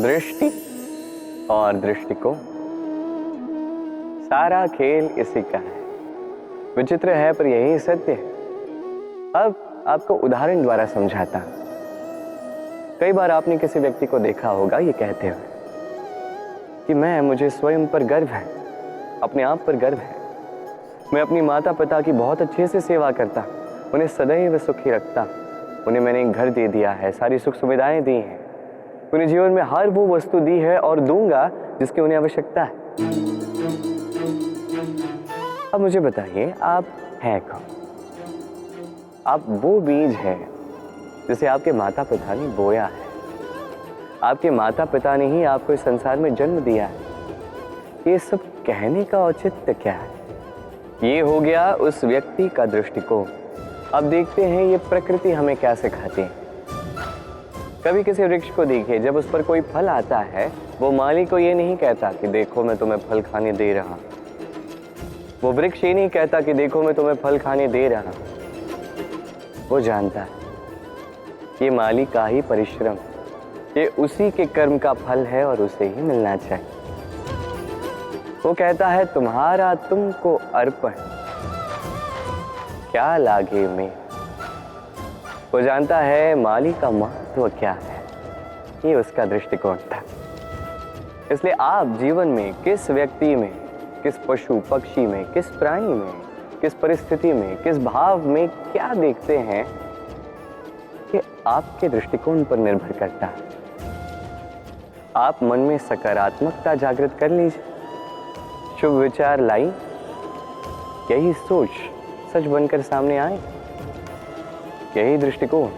दृष्टि और दृष्टिकोण, सारा खेल इसी का है। विचित्र है पर यही सत्य है। अब आपको उदाहरण द्वारा समझाता हूं। कई बार आपने किसी व्यक्ति को देखा होगा ये कहते हुए कि मुझे स्वयं पर गर्व है, अपने आप पर गर्व है। मैं अपनी माता पिता की बहुत अच्छे से सेवा करता, उन्हें सदैव सुखी रखता। उन्हें मैंने एक घर दे दिया है, सारी सुख सुविधाएं दी हैं, उन्हें जीवन में हर वो वस्तु दी है और दूंगा जिसकी उन्हें आवश्यकता है। अब मुझे बताइए, आप हैं कौन? आप वो बीज है जिसे आपके माता पिता ने बोया है। आपके माता पिता ने ही आपको इस संसार में जन्म दिया है। ये सब कहने का औचित्य क्या है? ये हो गया उस व्यक्ति का दृष्टिकोण। अब देखते हैं ये प्रकृति हमें क्या सिखाती है। कभी किसी वृक्ष को देखिए, जब उस पर कोई फल आता है वो माली को ये नहीं कहता कि देखो मैं तुम्हें फल खाने दे रहा। वो वृक्ष ये नहीं कहता कि देखो मैं तुम्हें फल खाने दे रहा। वो जानता है ये माली का ही परिश्रम, ये उसी के कर्म का फल है और उसे ही मिलना चाहिए। वो कहता है तुम्हारा तुमको अर्पण, क्या लागे में। वो जानता है माली का महत्व क्या है। ये उसका दृष्टिकोण था। इसलिए आप जीवन में किस व्यक्ति में, किस पशु पक्षी में, किस प्राणी में, किस परिस्थिति में, किस भाव में क्या देखते हैं, ये आपके दृष्टिकोण पर निर्भर करता है। आप मन में सकारात्मकता जागृत कर लीजिए, शुभ विचार लाई, यही सोच सच बनकर सामने आए। यही दृष्टिकोण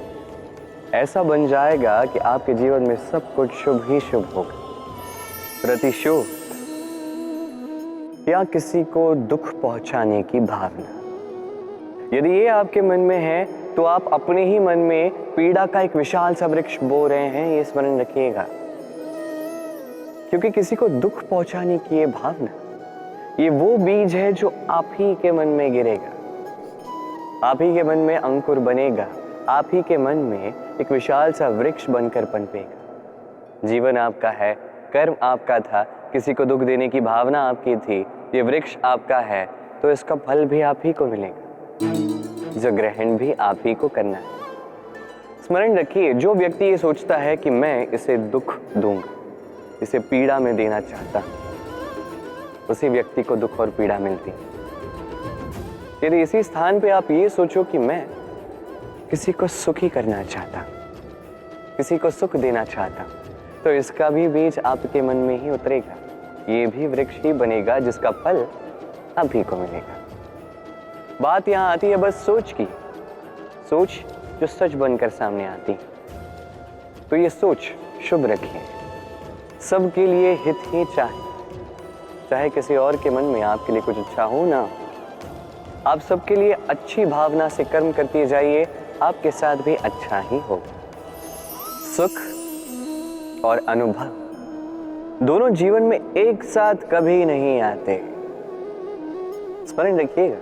ऐसा बन जाएगा कि आपके जीवन में सब कुछ शुभ ही शुभ होगा। प्रतिशोध या किसी को दुख पहुंचाने की भावना, यदि ये आपके मन में है तो आप अपने ही मन में पीड़ा का एक विशाल सा वृक्ष बो रहे हैं। ये स्मरण रखिएगा, क्योंकि किसी को दुख पहुंचाने की ये भावना, ये वो बीज है जो आप ही के मन में गिरेगा, आप ही के मन में अंकुर बनेगा, आप ही के मन में एक विशाल सा वृक्ष बनकर पनपेगा। जीवन आपका है, कर्म आपका था, किसी को दुख देने की भावना आपकी थी, ये वृक्ष आपका है, तो इसका फल भी आप ही को मिलेगा, जो ग्रहण भी आप ही को करना है। स्मरण रखिए, जो व्यक्ति ये सोचता है कि मैं इसे दुख दूंगा, इसे पीड़ा में देना चाहता, उसी व्यक्ति को दुख और पीड़ा मिलती। यदि इसी स्थान पे आप ये सोचो कि मैं किसी को सुखी करना चाहता, किसी को सुख देना चाहता, तो इसका भी बीज आपके मन में ही उतरेगा। ये भी वृक्ष ही बनेगा जिसका फल आप ही को मिलेगा। बात यहाँ आती है बस सोच की, सोच जो सच बनकर सामने आती। तो ये सोच शुभ रखिए, सबके लिए हित ही चाहे किसी और के मन में आपके लिए कुछ अच्छा हो ना, आप सबके लिए अच्छी भावना से कर्म करते जाइए, आपके साथ भी अच्छा ही होगा। सुख और अनुभव दोनों जीवन में एक साथ कभी नहीं आते। स्मरण रखिएगा,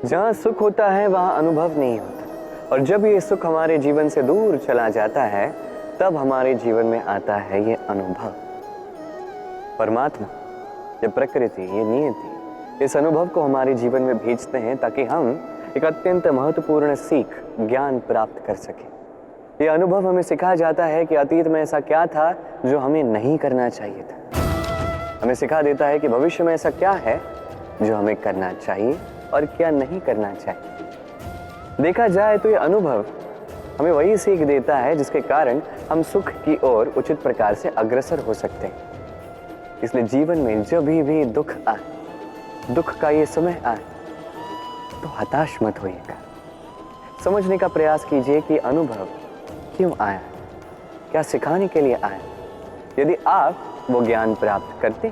जहां सुख होता है वहां अनुभव नहीं होता, और जब ये सुख हमारे जीवन से दूर चला जाता है तब हमारे जीवन में आता है ये अनुभव। परमात्मा, ये प्रकृति, ये नियति इस अनुभव को हमारे जीवन में भेजते हैं ताकि हम एक अत्यंत महत्वपूर्ण सीख, ज्ञान प्राप्त कर सकें। ये अनुभव हमें सिखाया जाता है कि अतीत में ऐसा क्या था जो हमें नहीं करना चाहिए था। हमें सिखा देता है कि भविष्य में ऐसा क्या है जो हमें करना चाहिए और क्या नहीं करना चाहिए। देखा जाए तो ये अनुभव हमें वही सीख देता है जिसके कारण हम सुख की ओर उचित प्रकार से अग्रसर हो सकते हैं। इसलिए जीवन में जब भी दुख आए, दुख का ये समय आए, तो हताश मत होइएगा। समझने का प्रयास कीजिए कि अनुभव क्यों आया, क्या सिखाने के लिए आया। यदि आप वो ज्ञान प्राप्त करते,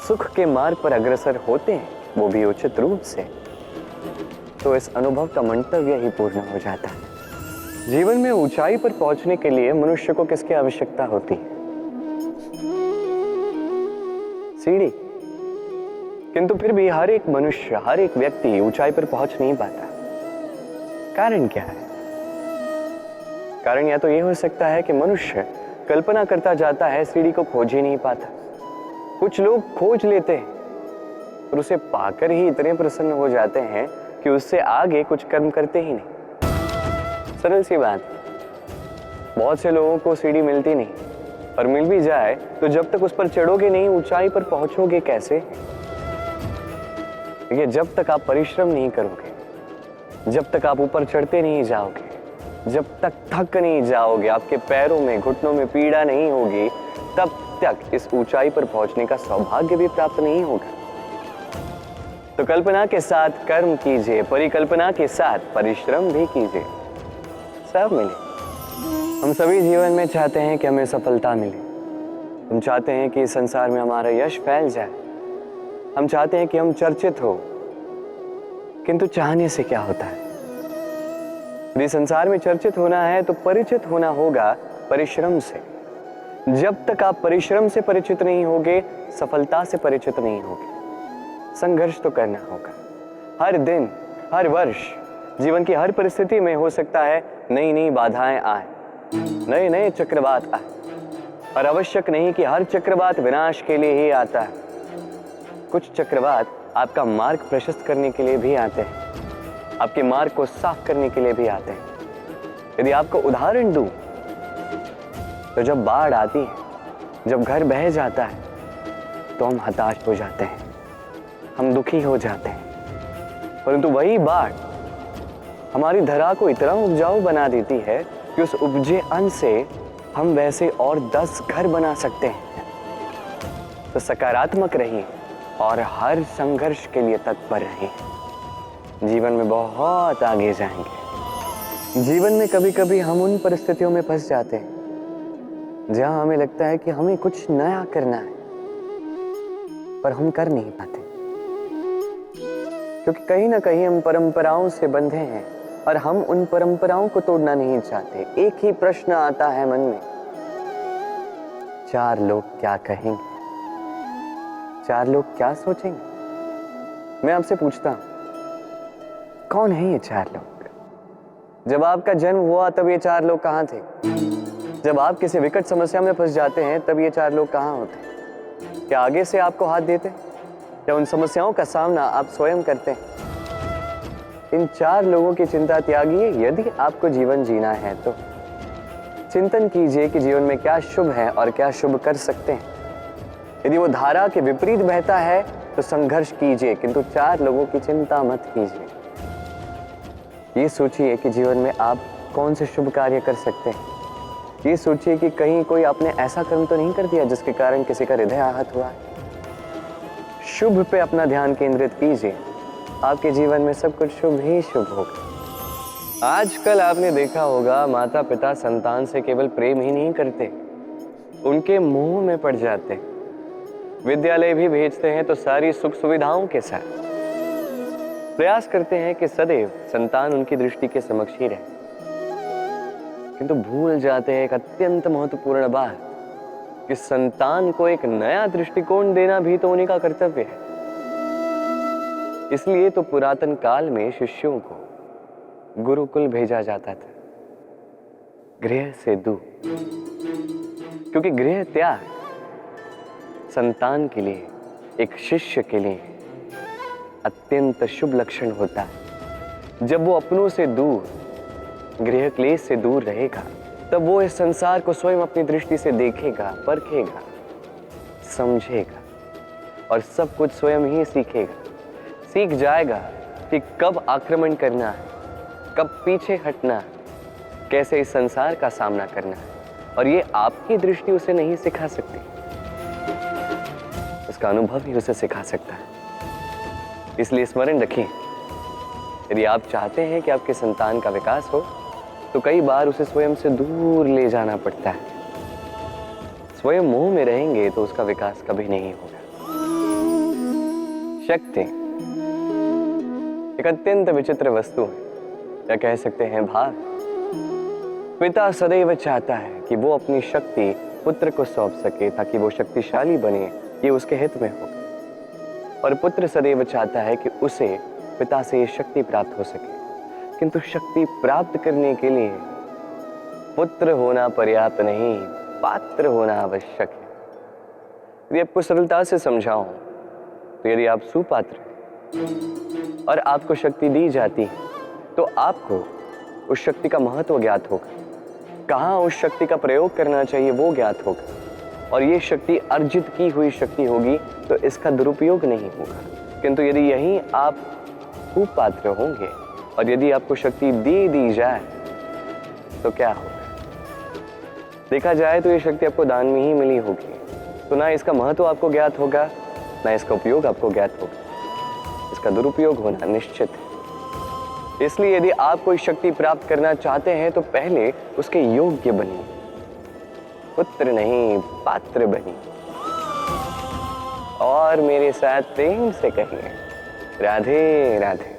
सुख के मार्ग पर अग्रसर होते हैं, वो भी उचित रूप से, तो इस अनुभव का मंतव्य ही पूर्ण हो जाता है। जीवन में ऊंचाई पर पहुंचने के लिए मनुष्य को किसकी आवश्यकता होती है? सीढ़ी। किंतु फिर भी हर एक मनुष्य, हर एक व्यक्ति ऊंचाई पर पहुंच नहीं पाता। कारण क्या है? कारण या तो ये हो सकता है कि मनुष्य कल्पना करता जाता है सीढ़ी को खोज ही नहीं पाता। कुछ लोग खोज लेते हैं और उसे पाकर ही इतने प्रसन्न हो जाते हैं कि उससे आगे कुछ कर्म करते ही नहीं। सरल सी बात। बहुत से लोगों को सीढ़ी मिलती नहीं, और मिल भी जाए तो जब तक उस पर चढ़ोगे नहीं ऊंचाई पर पहुंचोगे कैसे? देखिए, जब तक आप परिश्रम नहीं करोगे, जब तक आप ऊपर चढ़ते नहीं जाओगे, जब तक थक नहीं जाओगे, आपके पैरों में घुटनों में पीड़ा नहीं होगी, तब तक इस ऊंचाई पर पहुंचने का सौभाग्य भी प्राप्त नहीं होगा। तो कल्पना के साथ कर्म कीजिए, परिकल्पना के साथ परिश्रम भी कीजिए, सब मिले। हम सभी जीवन में चाहते हैं कि हमें सफलता मिले। हम चाहते हैं कि इस संसार में हमारा यश फैल जाए। हम चाहते हैं कि हम चर्चित हो। किंतु चाहने से क्या होता है? यदि संसार में चर्चित होना है तो परिचित होना होगा परिश्रम से। जब तक आप परिश्रम से परिचित नहीं होगे, सफलता से परिचित नहीं होगे। संघर्ष तो करना होगा। हर दिन, हर वर्ष, जीवन की हर परिस्थिति में हो सकता है नई नई बाधाएं आए, नए नए चक्रवात आए, और आवश्यक नहीं कि हर चक्रवात विनाश के लिए ही आता है। कुछ चक्रवात आपका मार्ग प्रशस्त करने के लिए भी आते हैं, आपके मार्ग को साफ करने के लिए भी आते हैं। यदि आपको उदाहरण दूं तो जब बाढ़ आती है, जब घर बह जाता है, तो हम हताश हो जाते हैं, हम दुखी हो जाते हैं। परंतु वही बाढ़ हमारी धरा को इतना उपजाऊ बना देती है कि उस उपजे अन्न से हम वैसे और 10 घर बना सकते हैं। तो सकारात्मक रहिए और हर संघर्ष के लिए तत्पर रहिए। जीवन में बहुत आगे जाएंगे। जीवन में कभी कभी हम उन परिस्थितियों में फंस जाते हैं जहां हमें लगता है कि हमें कुछ नया करना है, पर हम कर नहीं पाते, क्योंकि कहीं ना कहीं हम परंपराओं से बंधे हैं और हम उन परंपराओं को तोड़ना नहीं चाहते। एक ही प्रश्न आता है मन में, 4 लोग क्या कहेंगे, 4 लोग क्या सोचेंगे? मैं आपसे पूछता हूं, कौन है ये 4 लोग? जब आपका जन्म हुआ तब ये 4 लोग कहां थे? जब आप किसी विकट समस्या में फंस जाते हैं तब ये 4 लोग कहां होते? क्या आगे से आपको हाथ देते? या उन समस्याओं का सामना आप स्वयं करते हैं? इन 4 लोगों की चिंता त्यागिए। यदि आपको जीवन जीना है तो चिंतन कीजिए कि जीवन में क्या शुभ है और क्या शुभ कर सकते हैं। यदि वो धारा के विपरीत बहता है तो संघर्ष कीजिए, किंतु 4 लोगों की चिंता मत कीजिए। ये सोचिए कि जीवन में आप कौन से शुभ कार्य कर सकते हैं। ये सोचिए कि कहीं कोई आपने ऐसा कर्म तो नहीं कर दिया जिसके कारण किसी का हृदय आहत हुआ है। शुभ पे अपना ध्यान केंद्रित कीजिए, आपके जीवन में सब कुछ शुभ ही शुभ होगा। आजकल आपने देखा होगा, माता पिता संतान से केवल प्रेम ही नहीं करते, उनके मोह में पड़ जाते। विद्यालय भी भेजते हैं तो सारी सुख सुविधाओं के साथ। प्रयास करते हैं कि सदैव संतान उनकी दृष्टि के समक्ष ही रहे, किंतु भूल जाते हैं एक अत्यंत महत्वपूर्ण बात कि संतान को एक नया दृष्टिकोण देना भी तो उन्हीं का कर्तव्य है। इसलिए तो पुरातन काल में शिष्यों को गुरुकुल भेजा जाता था, गृह से दूर, क्योंकि गृह त्याग संतान के लिए, एक शिष्य के लिए अत्यंत शुभ लक्षण होता है। जब वो अपनों से दूर, गृह क्लेश से दूर रहेगा, तब वो इस संसार को स्वयं अपनी दृष्टि से देखेगा, परखेगा, समझेगा और सब कुछ स्वयं ही सीखेगा। सीख जाएगा कि कब आक्रमण करना है, कब पीछे हटना है, कैसे इस संसार का सामना करना है, और ये आपकी दृष्टि उसे नहीं सिखा सकती, उसका अनुभव ही उसे सिखा सकता है। इसलिए स्मरण रखिए, यदि आप चाहते हैं कि आपके संतान का विकास हो तो कई बार उसे स्वयं से दूर ले जाना पड़ता है। स्वयं मोह में रहेंगे तो उसका विकास कभी नहीं होगा। शक्ति एक अत्यंत विचित्र वस्तु है, या कह सकते हैं भाव। पिता सदैव चाहता है कि वो अपनी शक्ति पुत्र को सौंप सके ताकि वो शक्तिशाली बने, ये उसके हित में हो। और पुत्र सदैव चाहता है कि उसे पिता से ये शक्ति प्राप्त हो सके, किंतु शक्ति प्राप्त करने के लिए पुत्र होना पर्याप्त नहीं, पात्र होना आवश्यक है। यदि आपको सरलता से समझाऊं तो यदि आप सुपात्र हैं और आपको शक्ति दी जाती है तो आपको उस शक्ति का महत्व ज्ञात होगा, कहाँ उस शक्ति का प्रयोग करना चाहिए वो ज्ञात होगा, और ये शक्ति अर्जित की हुई शक्ति होगी तो इसका दुरुपयोग नहीं होगा। किंतु यदि यही आप कुपात्र होंगे और यदि आपको शक्ति दे दी जाए तो क्या होगा? देखा जाए तो ये शक्ति आपको दान में ही मिली होगी, तो ना इसका महत्व आपको ज्ञात होगा, ना इसका उपयोग आपको ज्ञात होगा। इसका दुरुपयोग होना निश्चित है। इसलिए यदि आप कोई शक्ति प्राप्त करना चाहते हैं तो पहले उसके योग्य बनिए, पुत्र नहीं पात्र बनिए। और मेरे साथ प्रेम से कहिए राधे राधे।